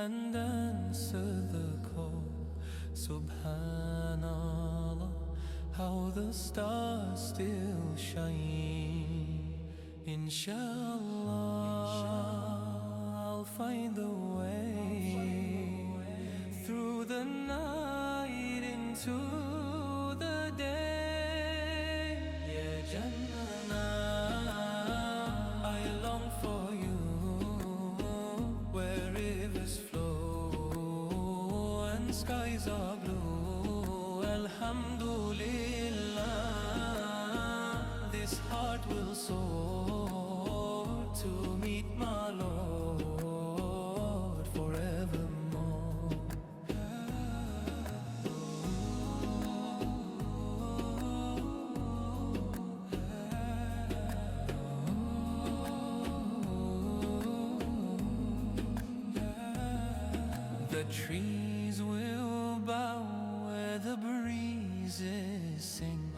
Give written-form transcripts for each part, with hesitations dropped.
and answer the call. Subhanallah, how the stars still shine. Inshallah, I'll find the way through the night into the day. Yeah, Jannah, I long for you, where rivers flow and skies are blue. Alhamdulillah, this heart will soar to meet my Lord forevermore. The trees will bow where the breezes sing,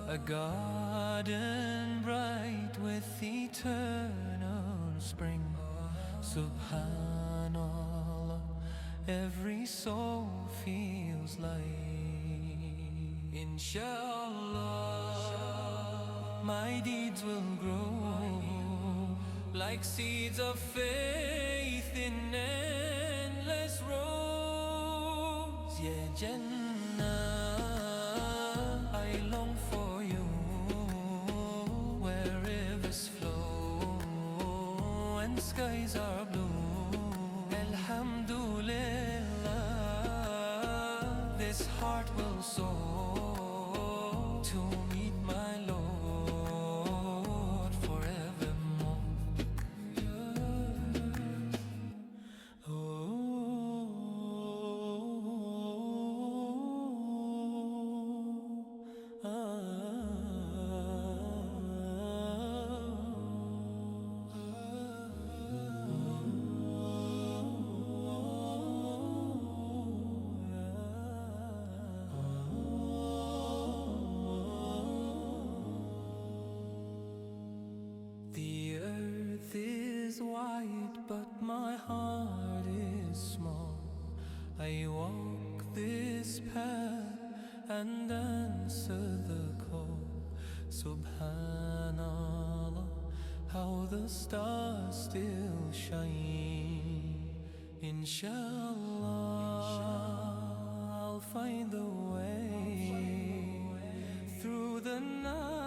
a garden bright with eternal spring. Subhanallah, every soul feels light. Inshallah, my deeds will grow like seeds of faith in endless rows. Yeah, Jannah, I long for you, where rivers flow and skies are blue. Alhamdulillah, this heart will soar to meet my Lord forevermore. The earth is wide, but my heart is small. I walk this path and answer the call. Subhanallah, how the stars still shine. Inshallah, I'll find the way through the night